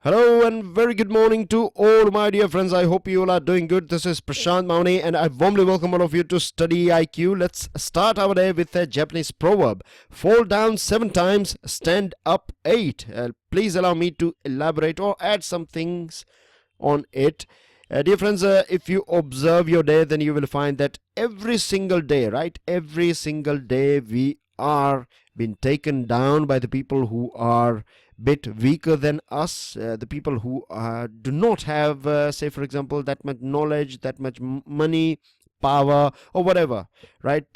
Hello and very good morning to all my dear friends. I hope you all are doing good. This is Prashant Mauni and I warmly welcome all of you to StudyIQ. Let's start our day with a Japanese proverb. Fall down 7 times, stand up 8. Please allow me to elaborate or add some things on it. Dear friends, if you observe your day, then you will find that every single day, right? Every single day we are being taken down by the people who are bit weaker than us, the people who do not have, say for example, that much knowledge, that much money, power or whatever, right?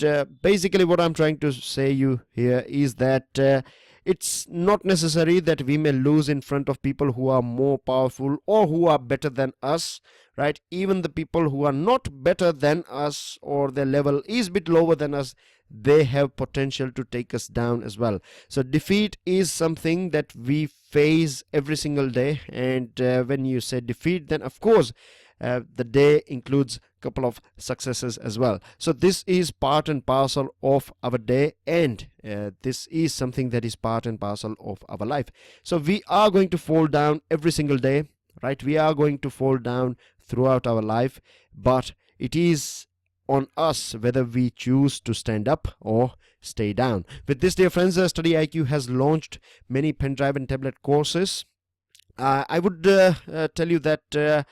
Basically what I'm trying to say you here is that it's not necessary that we may lose in front of people who are more powerful or who are better than us, right? Even the people who are not better than us or their level is bit lower than us, they have potential to take us down as well. So defeat is something that we face every single day, and when you say defeat, then of course the day includes a couple of successes as well. So this is part and parcel of our day, and this is something that is part and parcel of our life. So we are going to fall down every single day, right? We are going to fall down throughout our life, but it is on us whether we choose to stand up or stay down. With this, dear friends, StudyIQ has launched many pen drive and tablet courses. I would tell you that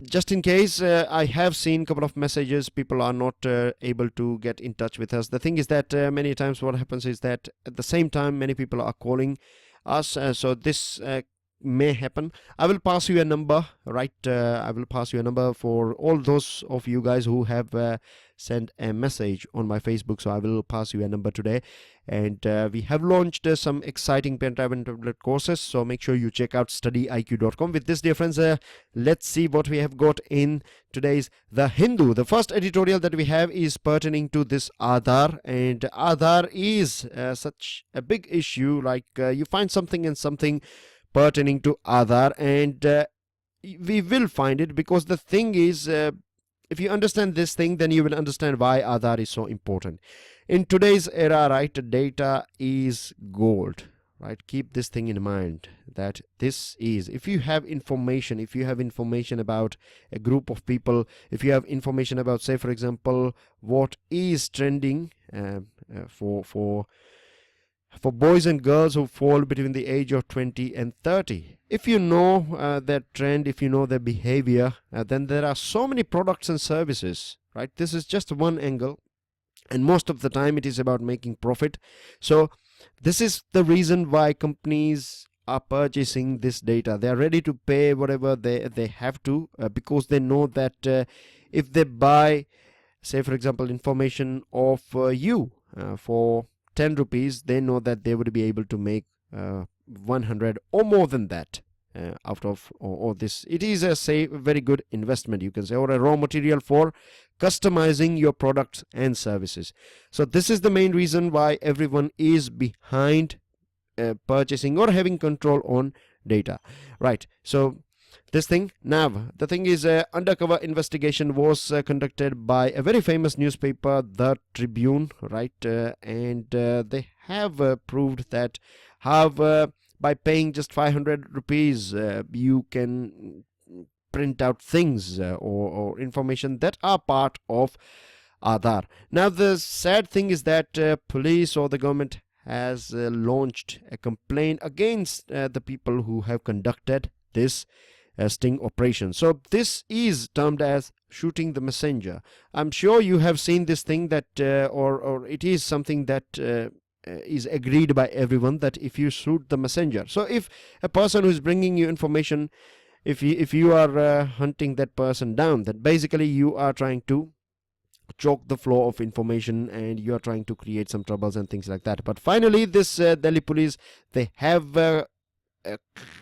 just in case, I have seen a couple of messages, people are not able to get in touch with us. The thing is that many times what happens is that at the same time many people are calling us, so this may happen. I will pass you a number, right? I will pass you a number for all those of you guys who have sent a message on my Facebook. So I will pass you a number today, and we have launched some exciting pen drive and tablet courses, so make sure you check out studyiq.com. With this, dear friends, let's see what we have got in today's The Hindu. The first editorial that we have is pertaining to this Aadhaar, and Aadhaar is such a big issue. Like you find something and something pertaining to Aadhaar, and we will find it, because the thing is, if you understand this thing, then you will understand why Aadhaar is so important. In today's era, right, data is gold, right? Keep this thing in mind, that this is, if you have information about a group of people, if you have information about, say for example, what is trending for boys and girls who fall between the age of 20 and 30. If you know their trend, if you know their behavior, then there are so many products and services, right? This is just one angle, and most of the time it is about making profit. So this is the reason why companies are purchasing this data. They are ready to pay whatever they have to, because they know that if they buy, say for example, information of you for 10 rupees, they know that they would be able to make 100 or more than that out of or this. It is a, say, very good investment, you can say, or a raw material for customizing your products and services. So this is the main reason why everyone is behind purchasing or having control on data, right? So this thing, now the thing is, undercover investigation was conducted by a very famous newspaper, The Tribune, right? And they have proved that how by paying just 500 rupees you can print out things or information that are part of Aadhaar. Now the sad thing is that police or the government has launched a complaint against the people who have conducted this sting operation. So this is termed as shooting the messenger. I'm sure you have seen this thing, that or it is something that is agreed by everyone, that if you shoot the messenger, so if a person who is bringing you information, if you are hunting that person down, then basically you are trying to choke the flow of information and you are trying to create some troubles and things like that. But finally this Delhi police, they have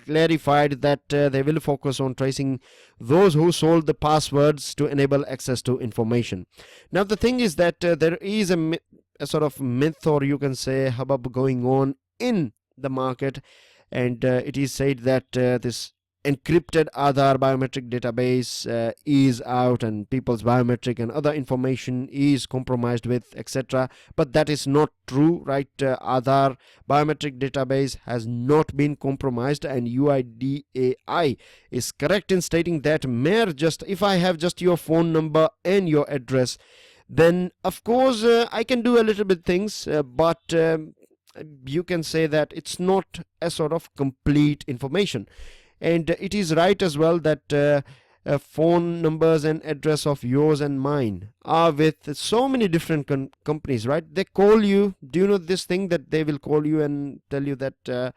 clarified that they will focus on tracing those who sold the passwords to enable access to information. Now the thing is that there is a sort of myth, or you can say hubbub, going on in the market, and it is said that this encrypted Aadhaar biometric database is out, and people's biometric and other information is compromised with, etc. But that is not true, right? Aadhaar biometric database has not been compromised, and UIDAI is correct in stating that if I have just your phone number and your address, then of course I can do a little bit things, but you can say that it's not a sort of complete information. And it is right as well that phone numbers and address of yours and mine are with so many different companies, right? They call you. Do you know this thing that they will call you and tell you that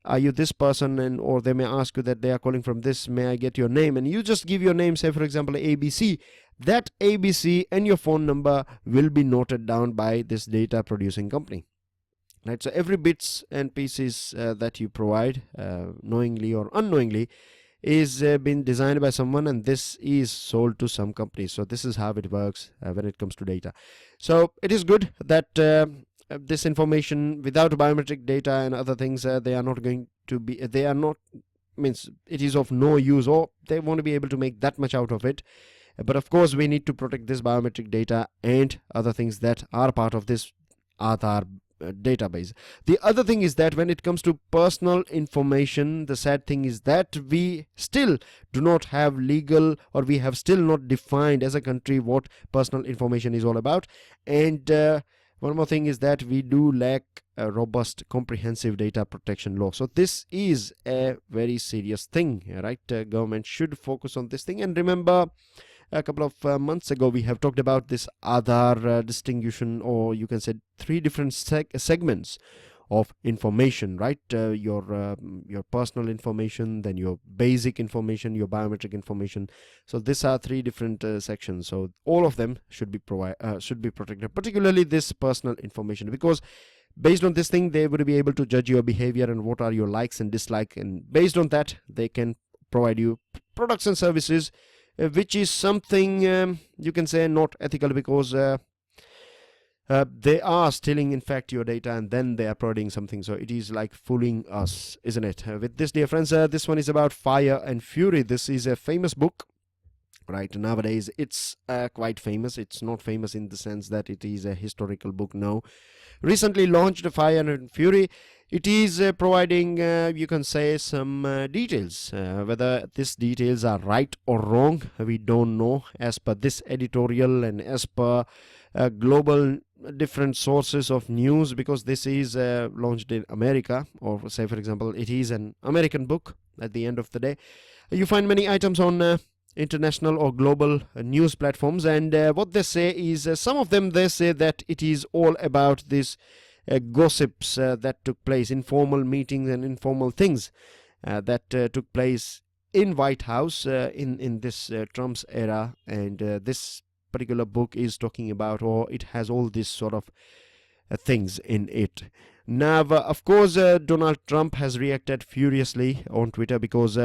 are you this person, and or they may ask you that they are calling from this, may I get your name, and you just give your name, say for example ABC. That ABC and your phone number will be noted down by this data producing company. Right, so every bits and pieces that you provide, knowingly or unknowingly, is been designed by someone, and this is sold to some companies. So this is how it works when it comes to data. So it is good that this information without biometric data and other things, they are not going to be, they are not, means it is of no use, or they won't be able to make that much out of it. But of course we need to protect this biometric data and other things that are part of this Aadhaar database. The other thing is that when it comes to personal information, the sad thing is that we still do not have legal, or we have still not defined as a country what personal information is all about. And one more thing is that we do lack a robust comprehensive data protection law. So this is a very serious thing, right? Government should focus on this thing. And remember, a couple of months ago we have talked about this Aadhaar distinguishing, or you can say 3 different segments of information, right? Your personal information, then your basic information, your biometric information. So these are 3 different sections. So all of them should be protected, particularly this personal information, because based on this thing they would be able to judge your behavior and what are your likes and dislikes, and based on that they can provide you products and services, which is something you can say not ethical, because they are stealing in fact your data and then they are providing something. So it is like fooling us, isn't it? With this, dear friends, this one is about Fire and Fury. This is a famous book, right? Nowadays it's quite famous. It's not famous in the sense that it is a historical book. No, recently launched Fire and Fury. It is providing, you can say, some details. Whether these details are right or wrong, we don't know, as per this editorial and as per global different sources of news, because this is launched in America, or say for example it is an American book. At the end of the day, you find many items on international or global news platforms, and what they say is some of them, they say that it is all about this gossips that took place, informal meetings and informal things that took place in White House in this Trump's era, and this particular book is talking about, or it has all this sort of things in it. Now of course Donald Trump has reacted furiously on Twitter, because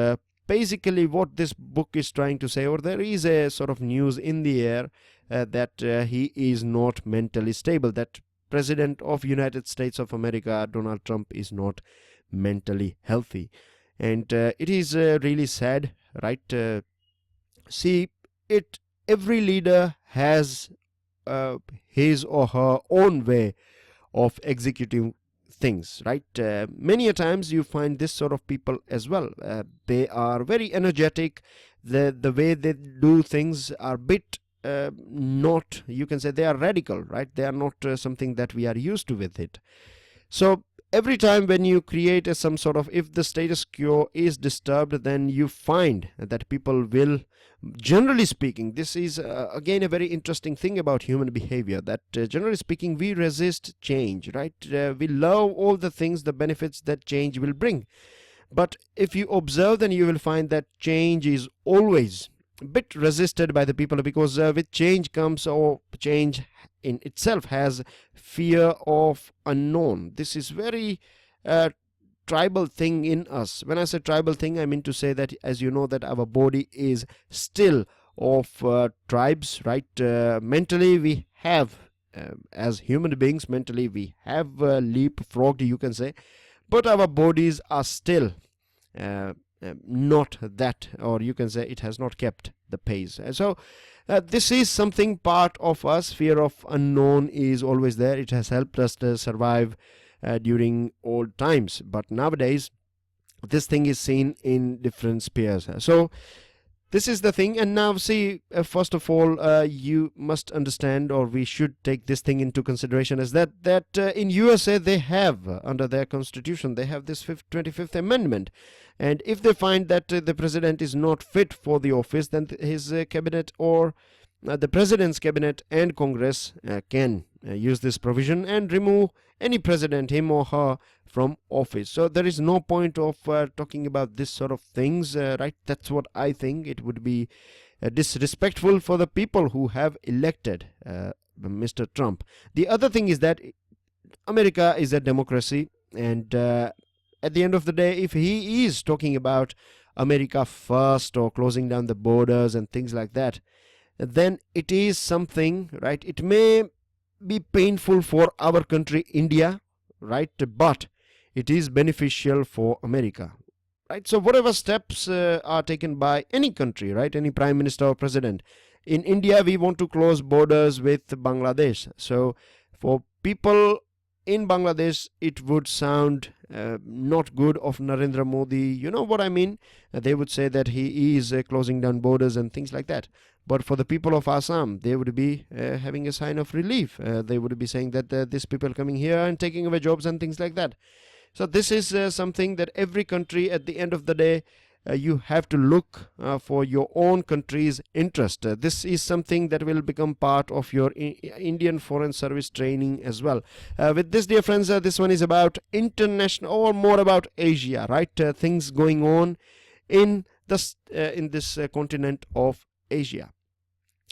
basically what this book is trying to say, or there is a sort of news in the air that he is not mentally stable, that President of United States of America Donald Trump is not mentally healthy. And it is really sad, right? See, every leader has his or her own way of executing things, right? Many a times you find this sort of people as well. They are very energetic. The way they do things are bit not, you can say, they are radical, right? They are not something that we are used to with it. So every time when you create some sort of, if the status quo is disturbed, then you find that people will, generally speaking, this is again a very interesting thing about human behavior, that generally speaking we resist change, right? We love all the things, the benefits that change will bring. But if you observe, then you will find that change is always a bit resisted by the people, because with change comes, or change in itself has fear of unknown. This is very tribal thing in us. When I say tribal thing, I mean to say that, as you know, that our body is still of tribes, right? Mentally we have, as human beings, mentally we have leapfrogged, you can say, but our bodies are still not that, or you can say it has not kept the pace. So this is something part of us. Fear of unknown is always there. It has helped us to survive during old times, but nowadays this thing is seen in different spheres. So this is the thing. And now see, first of all, you must understand, or we should take this thing into consideration, is that in USA they have, under their constitution, they have this 25th Amendment, and if they find that the president is not fit for the office, then his cabinet, or the president's cabinet and Congress can use this provision and remove any president, him or her, from office. So there is no point of talking about this sort of things, right? That's what I think. It would be disrespectful for the people who have elected Mr. Trump. The other thing is that America is a democracy, and at the end of the day, if he is talking about America first, or closing down the borders and things like that, then it is something, right? It may be painful for our country, India, right? But it is beneficial for America, right? So whatever steps are taken by any country, right? Any prime minister or president. In India, we want to close borders with Bangladesh. So for people in Bangladesh, it would sound not good of Narendra Modi. You know what I mean? They would say that he is closing down borders and things like that. But for the people of Assam, they would be having a sign of relief. They would be saying that these people coming here and taking away jobs and things like that. So this is something that every country, at the end of the day, you have to look for your own country's interest. This is something that will become part of your Indian Foreign Service training as well. With this, dear friends, this one is about international, or more about Asia, right? Things going on in this continent of Asia.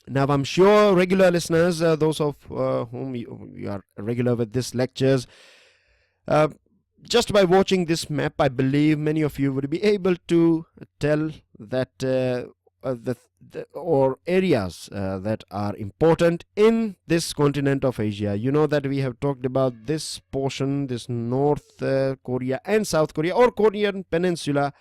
Now, I'm sure regular listeners, those of whom you are regular with these lectures, just by watching this map, I believe many of you would be able to tell that or areas that are important in this continent of Asia. You know that we have talked about this portion, this North Korea and South Korea, or Korean Peninsula,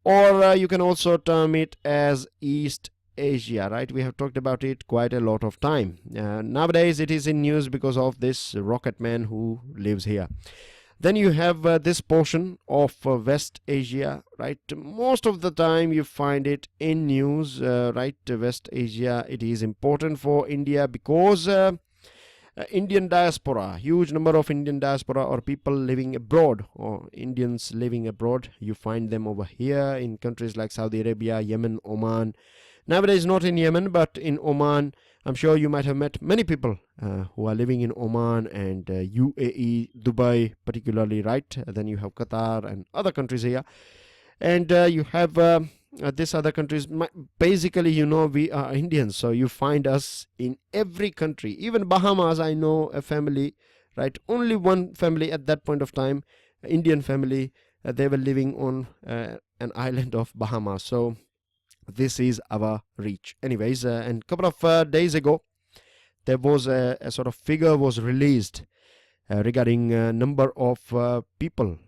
or you can also term it as East Asia, right? We have talked about it quite a lot of time. Nowadays it is in news because of this rocket man who lives here. Then you have this portion of West Asia, right? Most of the time you find it in news, right? West Asia, it is important for India because Indian diaspora, huge number of Indian diaspora, or people living abroad, or Indians living abroad, you find them over here in countries like Saudi Arabia, Yemen, Oman. Nowadays not in Yemen, but in Oman. I'm sure you might have met many people who are living in Oman and UAE, Dubai particularly, right? Then you have Qatar and other countries here. And you have these other countries. Basically, you know, we are Indians, so you find us in every country. Even Bahamas, I know a family, right? Only one family at that point of time, Indian family, they were living on an island of Bahamas. So this is our reach. Anyways, and a couple of days ago, there was a sort of figure was released regarding number of people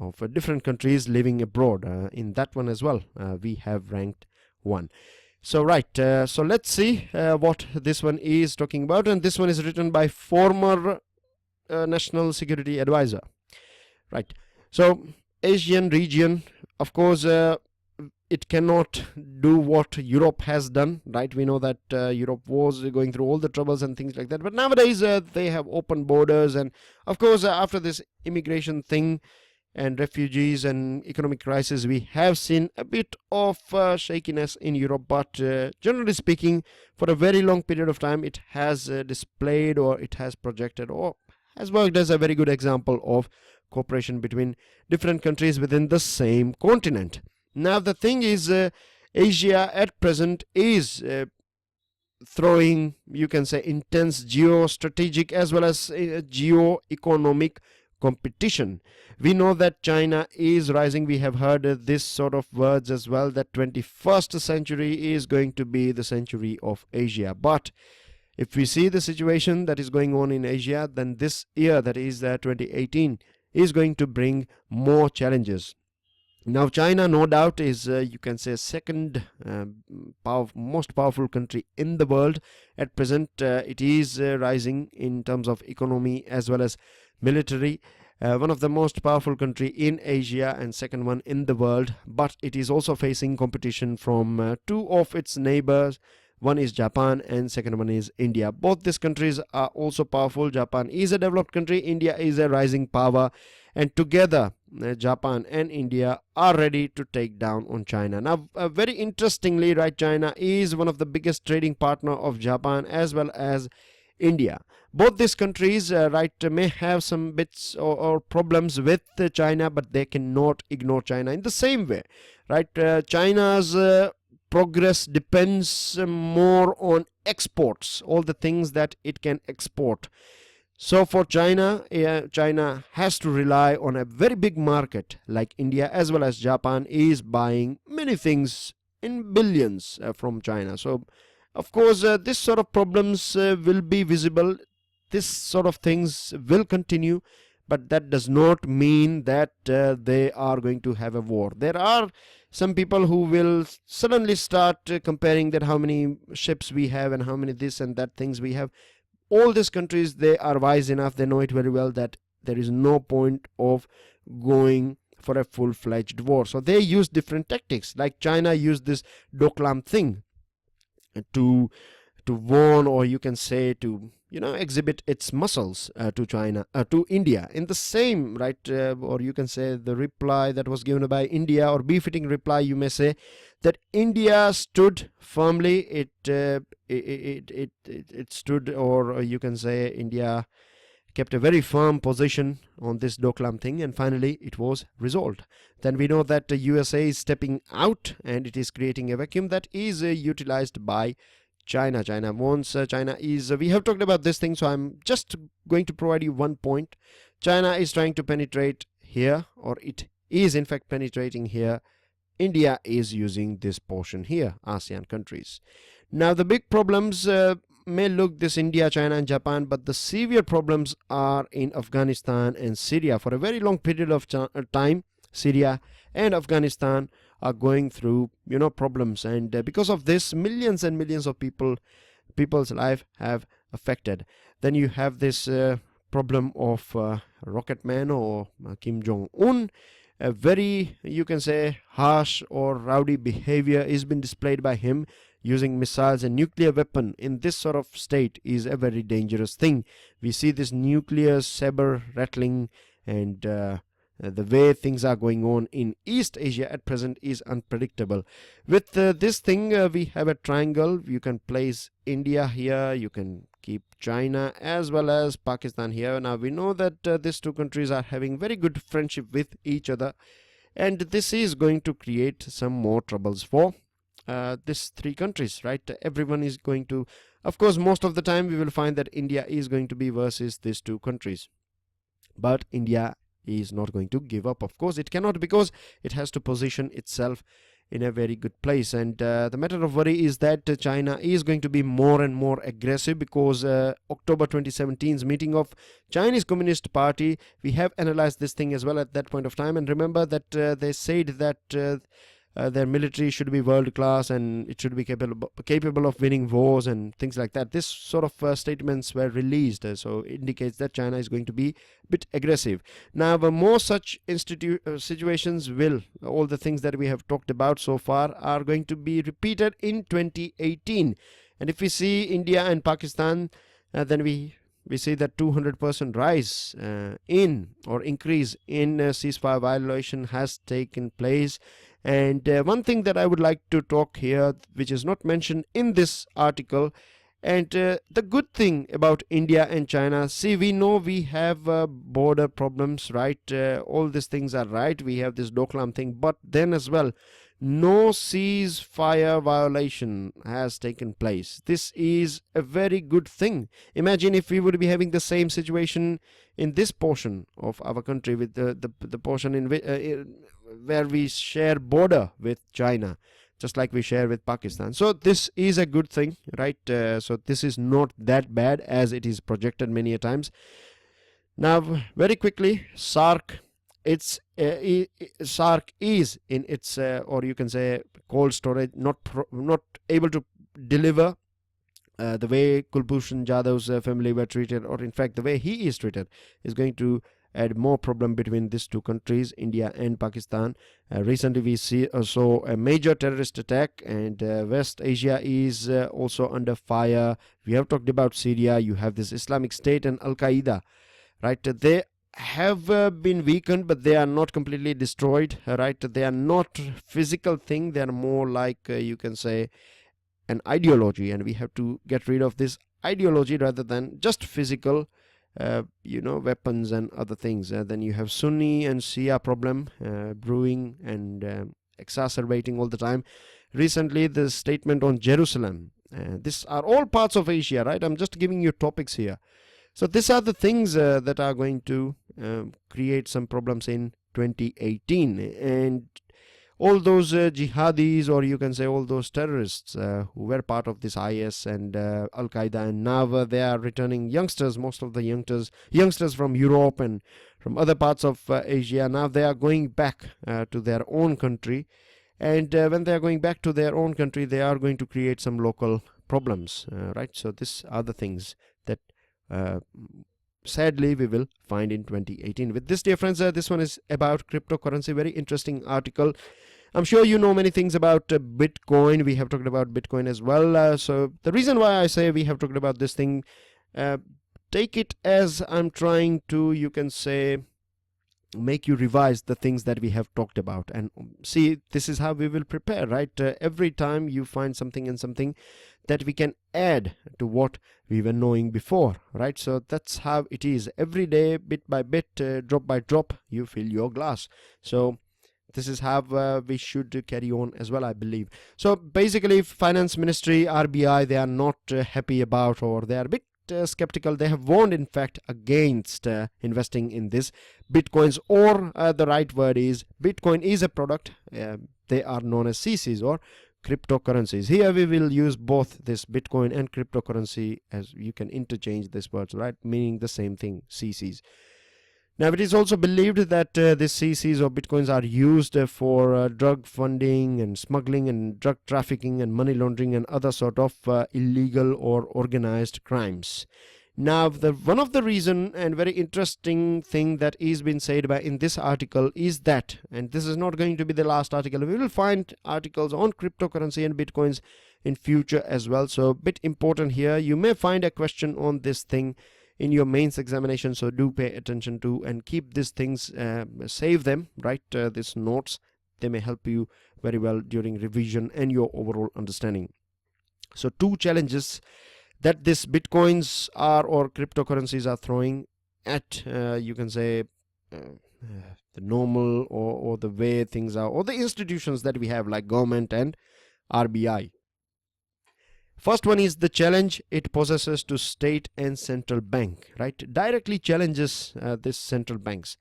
of different countries living abroad. In that one as well, we have ranked 1. So right, so let's see what this one is talking about. And this one is written by former National Security Advisor. Right. So Asian region, of course, it cannot do what Europe has done, right? We know that Europe was going through all the troubles and things like that. But nowadays, they have open borders. And of course, after this immigration thing and refugees and economic crisis, we have seen a bit of shakiness in Europe. But generally speaking, for a very long period of time, it has displayed, or it has projected, or has worked as a very good example of cooperation between different countries within the same continent. Now the thing is, Asia at present is throwing, you can say, intense geostrategic as well as geo-economic competition. We know that China is rising. We have heard this sort of words as well, that 21st century is going to be the century of Asia. But if we see the situation that is going on in Asia, then this year, that is 2018, is going to bring more challenges. Now China, no doubt, is you can say second most powerful country in the world at present. It is rising in terms of economy as well as military. One of the most powerful country in Asia and second one in the world, but it is also facing competition from two of its neighbors. One is Japan and second one is India. Both these countries are also powerful. Japan is a developed country, India is a rising power, and together Japan and India are ready to take down on China. Now very interestingly, right, China is one of the biggest trading partner of Japan as well as India. Both these countries may have some bits or problems with China, but they cannot ignore China in the same way, right? China's progress depends more on exports, all the things that it can export. So for China, China has to rely on a very big market like India as well as Japan is buying many things in billions from China. So of course this sort of problems will be visible. This sort of things will continue, but that does not mean that they are going to have a war. There are some people who will suddenly start comparing that how many ships we have and how many this and that things we have. All these countries, they are wise enough, they know it very well that there is no point of going for a full-fledged war. So they use different tactics. Like China used this Doklam thing to warn, or you can say to exhibit its muscles to India. In the same, right, or you can say the reply that was given by India, or befitting reply, you may say, that India stood firmly. It stood, or you can say India kept a very firm position on this Doklam thing, and finally it was resolved. Then we know that the USA is stepping out and it is creating a vacuum that is utilized by China. China wants, China is, we have talked about this thing, so I'm just going to provide you one point. China is trying to penetrate here, or it is in fact penetrating here. India is using this portion here, ASEAN countries. Now the big problems may look this India, China and Japan, but the severe problems are in Afghanistan and Syria. For a very long period of time, Syria and Afghanistan are going through problems, and because of this, millions and millions of people's life have affected. Then you have this problem of rocket man, or Kim Jong-un. A very, you can say, harsh or rowdy behavior is been displayed by him. Using missiles and nuclear weapon in this sort of state is a very dangerous thing. We see this nuclear saber rattling, and the way things are going on in East Asia at present is unpredictable. With this thing, we have a triangle. You can place India here, you can keep China as well as Pakistan here. Now we know that these two countries are having very good friendship with each other, and this is going to create some more troubles for these three countries, right? Everyone is going to, of course, most of the time we will find that India is going to be versus these two countries, but India is not going to give up. Of course it cannot, because it has to position itself in a very good place. And the matter of worry is that China is going to be more and more aggressive, because October 2017's meeting of Chinese Communist Party, we have analyzed this thing as well at that point of time, and remember that they said that their military should be world class and it should be capable of winning wars and things like that. This sort of statements were released, so it indicates that China is going to be a bit aggressive. Now more such situations will, all the things that we have talked about so far, are going to be repeated in 2018. And if we see India and Pakistan, then we see that 200% rise in, or increase in ceasefire violation has taken place. And one thing that I would like to talk here, which is not mentioned in this article, and the good thing about India and China, see, we know we have border problems, right? All these things are right. We have this Doklam thing, but then as well, no ceasefire violation has taken place. This is a very good thing. Imagine if we would be having the same situation in this portion of our country, with the portion in where we share border with China, just like we share with Pakistan. So this is a good thing, right? So this is not that bad as it is projected many a times. Now very quickly, SAARC SARC is in its or you can say cold storage, not able to deliver the way Kulbhushan Jadhav's family were treated, or in fact the way he is treated, is going to add more problem between these two countries, India and Pakistan. Recently we saw a major terrorist attack, and West Asia is also under fire. We have talked about Syria. You have this Islamic State and Al-Qaeda, right? They have been weakened, but they are not completely destroyed, right? They are not physical thing. They are more like you can say an ideology, and we have to get rid of this ideology rather than just physical weapons and other things. Then you have Sunni and Shia problem brewing and exacerbating all the time. Recently the statement on Jerusalem, these are all parts of Asia, right? I'm just giving you topics here. So these are the things that are going to create some problems in 2018. And all those jihadis, or you can say all those terrorists who were part of this IS and Al-Qaeda, and now they are returning youngsters, most of the youngsters from Europe and from other parts of Asia. Now they are going back to their own country, and when they are going back to their own country, they are going to create some local problems, right? So these are the things that sadly we will find in 2018. With this, dear friends, this one is about cryptocurrency. Very interesting article. I'm sure you know many things about Bitcoin. We have talked about Bitcoin as well. So the reason why I say we have talked about this thing, take it as I'm trying to, you can say, make you revise the things that we have talked about, and see, this is how we will prepare, right? Every time you find something and something that we can add to what we were knowing before, right? So that's how it is. Every day, bit by bit, drop by drop, you fill your glass. So this is how we should carry on as well, I believe. So basically, Finance Ministry, RBI, they are not happy about, or they are a bit skeptical. They have warned, in fact, against investing in this Bitcoins, or the right word is Bitcoin is a product. They are known as CCs, or cryptocurrencies. Here we will use both this Bitcoin and cryptocurrency, as you can interchange these words, right? Meaning the same thing, CCs. Now, it is also believed that these CCs or Bitcoins are used for drug funding and smuggling and drug trafficking and money laundering and other sort of illegal or organized crimes. Now, one of the reason and very interesting thing that is being said in this article is that, and this is not going to be the last article, we will find articles on cryptocurrency and Bitcoins in future as well. So, a bit important here. You may find a question on this thing in your mains examination, so do pay attention to and keep these things, save them, right? These notes, they may help you very well during revision and your overall understanding. So two challenges that this Bitcoins are, or cryptocurrencies are throwing at, you can say, the normal or the way things are, or the institutions that we have like government and RBI. First one is the challenge it possesses to state and central bank, right? Directly challenges this central banks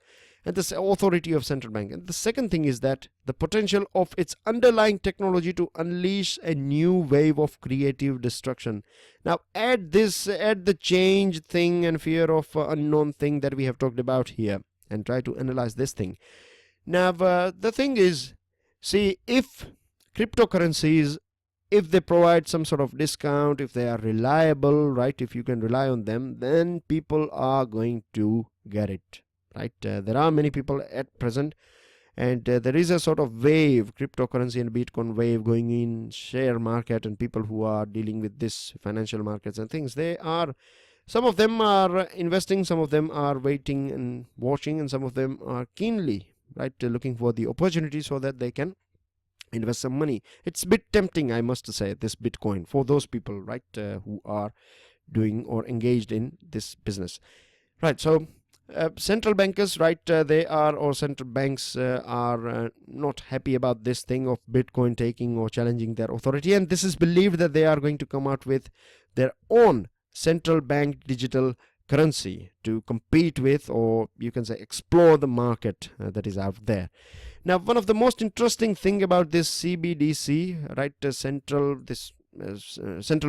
and this authority of central bank. And the second thing is that the potential of its underlying technology to unleash a new wave of creative destruction. Now add the change thing and fear of unknown thing that we have talked about here, and try to analyze this thing. Now the thing is, see, if cryptocurrencies, if they provide some sort of discount, if they are reliable, right, if you can rely on them, then people are going to get it, right? There are many people at present, and there is a sort of wave, cryptocurrency and Bitcoin wave going in share market, and people who are dealing with this financial markets and things, some of them are investing, some of them are waiting and watching, and some of them are keenly, right, looking for the opportunity so that they can invest some money. It's a bit tempting, I must say, this Bitcoin for those people, right, who are doing or engaged in this business, right? So central bankers, right, they are, or central banks are not happy about this thing of Bitcoin taking or challenging their authority, and this is believed that they are going to come out with their own central bank digital currency to compete with, or you can say explore the market that is out there. Now, one of the most interesting thing about this CBDC, right, central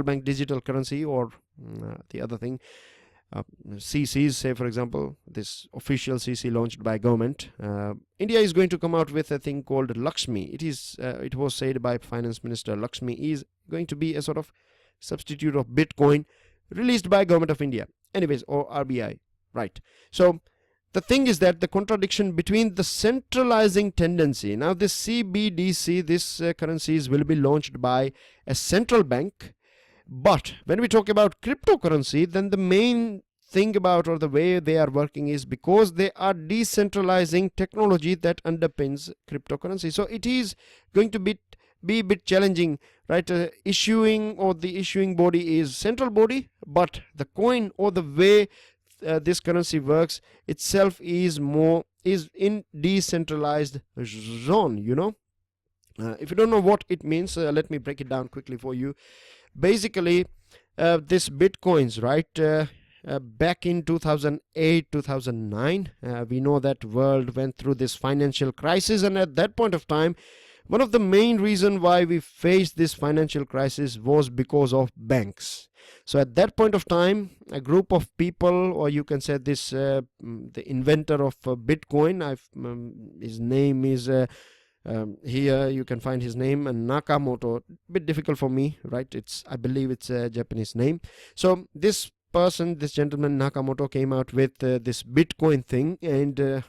bank digital currency, or the other thing, CCs, say for example, this official CC launched by government. India is going to come out with a thing called Lakshmi. It was said by Finance Minister, Lakshmi is going to be a sort of substitute of Bitcoin released by government of India. Anyways, or RBI, right? So the thing is that the contradiction between the centralizing tendency. Now this CBDC, this currencies will be launched by a central bank. But when we talk about cryptocurrency, then the main thing about, or the way they are working, is because they are decentralizing technology that underpins cryptocurrency. So it is going to be a bit challenging, right? Issuing, or the issuing body is central body, but the coin or the way this currency works itself is in decentralized zone, you know. If you don't know what it means, let me break it down quickly for you. Basically, this bitcoins, right, back in 2008 2009, we know that world went through this financial crisis, and at that point of time, one of the main reasons why we faced this financial crisis was because of banks. So at that point of time, a group of people, or you can say this the inventor of Bitcoin, his name is here you can find his name, and Nakamoto. Bit difficult for me, right? I believe it's a Japanese name. So this person, this gentleman Nakamoto, came out with this Bitcoin thing, and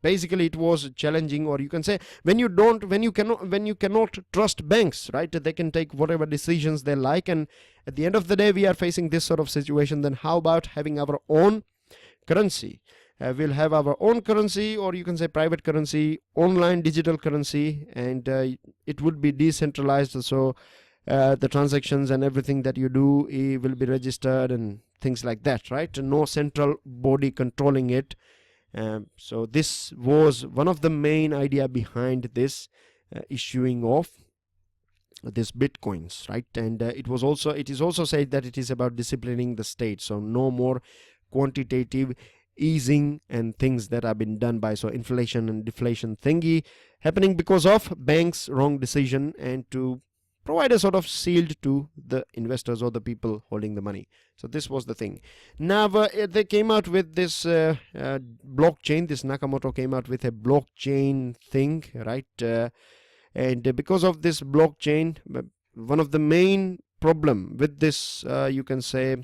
basically it was challenging, or you can say when you cannot trust banks, right? They can take whatever decisions they like, and at the end of the day we are facing this sort of situation. Then how about having our own currency? We'll have our own currency, or you can say private currency, online digital currency, and it would be decentralized. So the transactions and everything that you do will be registered and things like that, right? No central body controlling it. So this was one of the main idea behind this issuing of this bitcoins, right? And it is also said that it is about disciplining the state. So no more quantitative easing and things that have been done by inflation and deflation thingy happening because of banks' wrong decision, and to provide a sort of shield to the investors or the people holding the money. So this was the thing. Now they came out with this blockchain. This Nakamoto came out with a blockchain thing, right? And because of this blockchain, one of the main problem with this you can say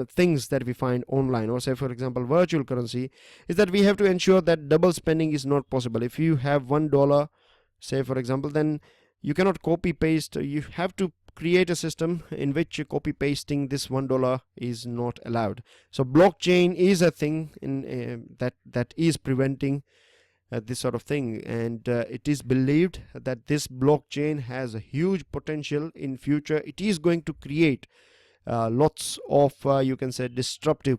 things that we find online, or say for example virtual currency, is that we have to ensure that double spending is not possible. If you have $1, say for example, then you cannot copy paste. You have to create a system in which copy pasting this $1 is not allowed. So blockchain is a thing in that is preventing this sort of thing, and it is believed that this blockchain has a huge potential in future. It is going to create lots of you can say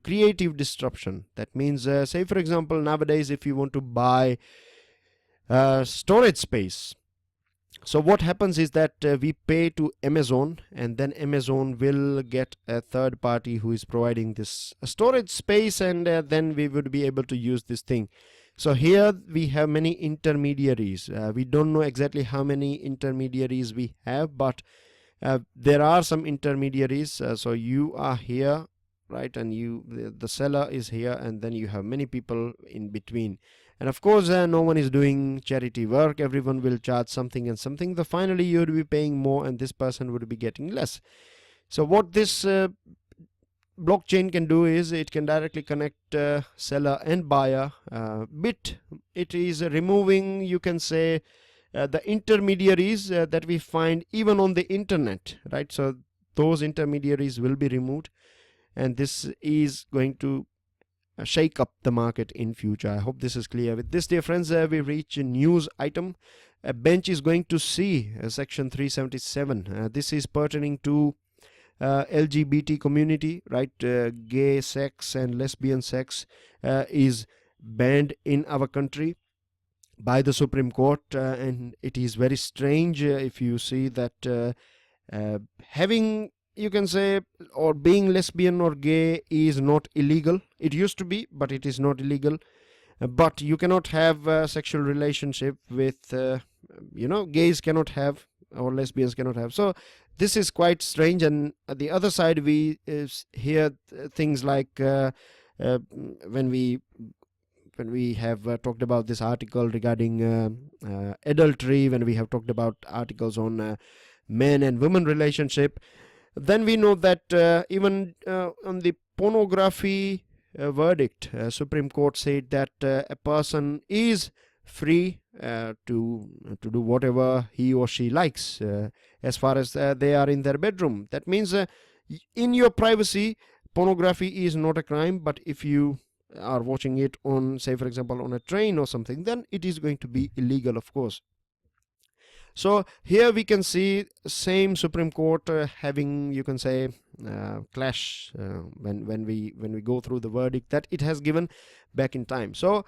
creative disruption. That means say for example nowadays if you want to buy storage space, so what happens is that we pay to Amazon, and then Amazon will get a third party who is providing this storage space, and then we would be able to use this thing. So here we have many intermediaries. We don't know exactly how many intermediaries we have, but there are some intermediaries. So you are here, right, and the seller is here, and then you have many people in between. And of course no one is doing charity work. Everyone will charge something and something. Finally you would be paying more, and this person would be getting less. So what this blockchain can do is it can directly connect seller and buyer. It is removing, you can say, the intermediaries that we find even on the internet, right? So those intermediaries will be removed, and this is going to shake up the market in future. I hope this is clear. With this, dear friends, we reach a news item. A bench is going to see section 377. This is pertaining to LGBT community, right? Gay sex and lesbian sex is banned in our country by the Supreme Court, and it is very strange if you see that having, you can say, or being lesbian or gay is not illegal. It used to be, but it is not illegal. But you cannot have a sexual relationship with gays cannot have or lesbians cannot have. So this is quite strange. And at the other side, we hear things like when we have talked about this article regarding adultery, when we have talked about articles on men and women relationship, then we know that even on the pornography verdict, Supreme Court said that a person is free to do whatever he or she likes as far as they are in their bedroom. That means in your privacy, pornography is not a crime, but if you are watching it on, say for example, on a train or something, then it is going to be illegal, of course. So here we can see same Supreme Court having, you can say, clash when we go through the verdict that it has given back in time. So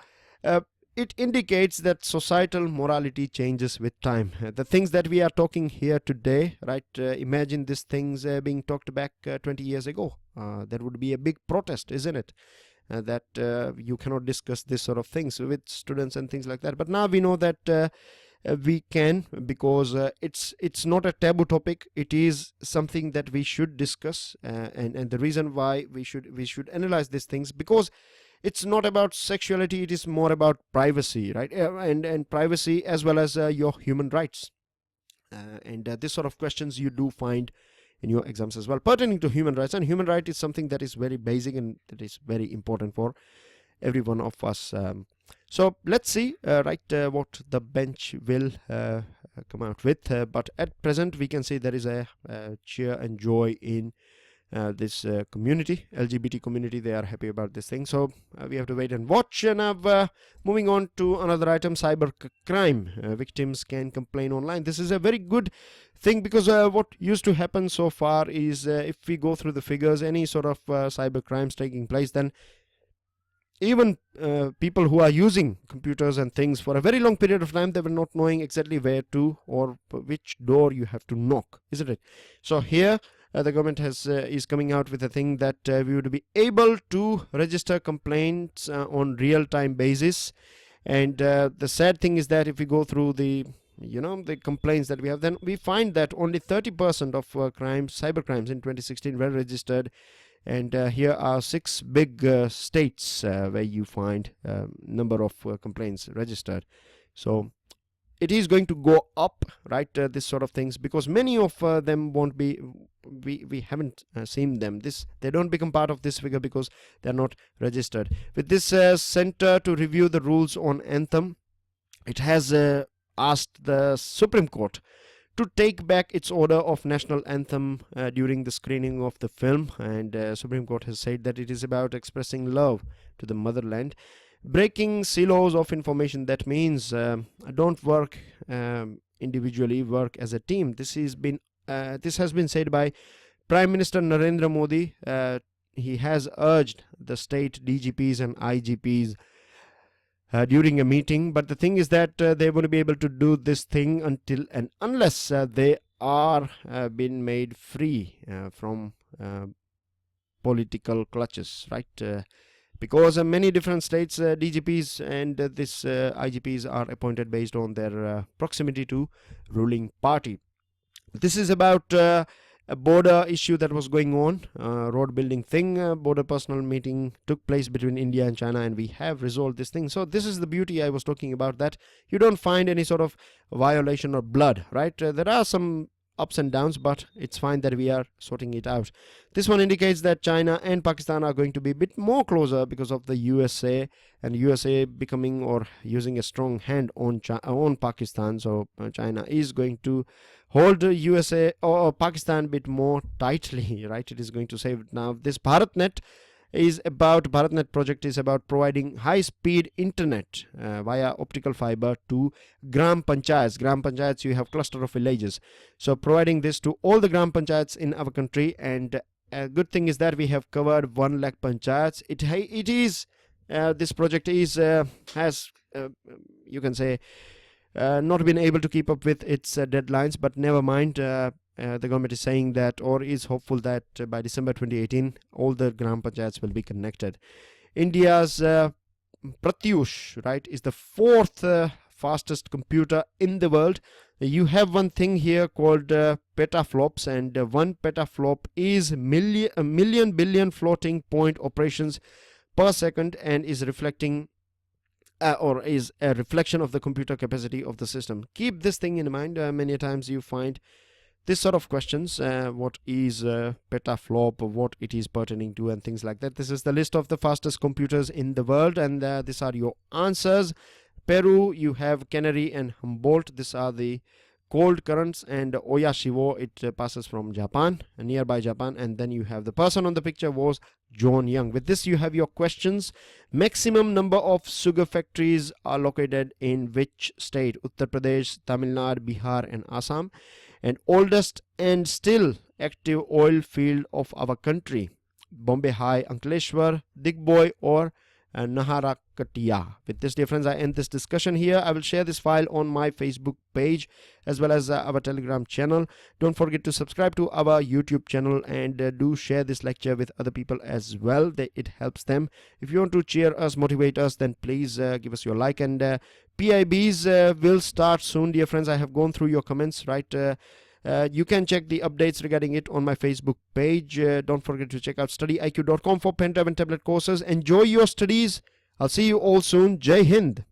it indicates that societal morality changes with time. The things that we are talking here today, right? Imagine these things being talked back 20 years ago. There would be a big protest, isn't it? That you cannot discuss this sort of things with students and things like that. But now we know that we can, because it's not a taboo topic. It is something that we should discuss, and the reason why we should analyze these things, because it's not about sexuality, it is more about privacy, right? And privacy as well as your human rights, and this sort of questions you do find in your exams as well pertaining to human rights. And human right is something that is very basic and that is very important for every one of us. So let's see what the bench will come out with, but at present we can see there is a cheer and joy in this community, LGBT community. They are happy about this thing. So we have to wait and watch. And now moving on to another item, cyber crime. Victims can complain online. This is a very good thing, because what used to happen so far is if we go through the figures, any sort of cyber crimes taking place, then even people who are using computers and things for a very long period of time, they were not knowing exactly where to or which door you have to knock, isn't it? So here the government is coming out with a thing that we would be able to register complaints on real-time basis. And the sad thing is that if we go through the complaints that we have, then we find that only 30% of cyber crimes in 2016 were registered. And here are 6 big states where you find number of complaints registered. So it is going to go up, right? This sort of things, because many of them won't be, we haven't seen them. They don't become part of this figure because they're not registered. With this Center to Review the Rules on Anthem, it has asked the Supreme Court to take back its order of national anthem during the screening of the film. And Supreme Court has said that it is about expressing love to the motherland, breaking silos of information. That means don't work individually, work as a team. This has been said by Prime Minister Narendra Modi. He has urged the state DGPs and IGPs during a meeting, but the thing is that they won't be able to do this thing until and unless they are being made free from political clutches, right? Because many different states DGPs and this IGPs are appointed based on their proximity to ruling party. This is about a border issue that was going on, road building thing. Border personal meeting took place between India and China, and we have resolved this thing. So this is the beauty I was talking about, that you don't find any sort of violation or blood, right? There are some ups and downs, but it's fine that we are sorting it out. This one indicates that China and Pakistan are going to be a bit more closer because of the USA, and USA becoming or using a strong hand on Pakistan. So China is going to hold USA or Pakistan a bit more tightly, right? It is going to save. Now this BharatNet project is about providing high-speed internet via optical fiber to gram panchayats. Gram panchayats, you have cluster of villages. So providing this to all the gram panchayats in our country. And a good thing is that we have covered 1 lakh panchayats. This project has you can say not been able to keep up with its deadlines, but never mind. The government is saying that, or is hopeful that by December 2018 all the gram panchayats will be connected. India's Pratyush, right, is the fourth fastest computer in the world. You have one thing here called petaflops, and 1 petaflop is a million billion floating point operations per second, and is reflecting or is a reflection of the computer capacity of the system. Keep this thing in mind. Many times you find this sort of questions, what is petaflop, what it is pertaining to, and things like that. This is the list of the fastest computers in the world, and these are your answers. Peru, you have Canary and Humboldt. These are the cold currents, and Oyashiwo, it passes from Japan, nearby Japan. And then you have the person on the picture was John Young. With this, you have your questions. Maximum number of sugar factories are located in which state? Uttar Pradesh, Tamil Nadu, Bihar, and Assam. And oldest and still active oil field of our country? Bombay High, Ankleshwar, Digboy, or Naharakatia. With this difference, I end this discussion here. I will share this file on my Facebook page as well as our Telegram channel. Don't forget to subscribe to our YouTube channel, and do share this lecture with other people as well. It helps them. If you want to cheer us, motivate us, then please give us your like. And PIBs will start soon, dear friends. I have gone through your comments, right? You can check the updates regarding it on my Facebook page. Don't forget to check out studyiq.com for pen, tab, and tablet courses. Enjoy your studies. I'll see you all soon. Jai Hind.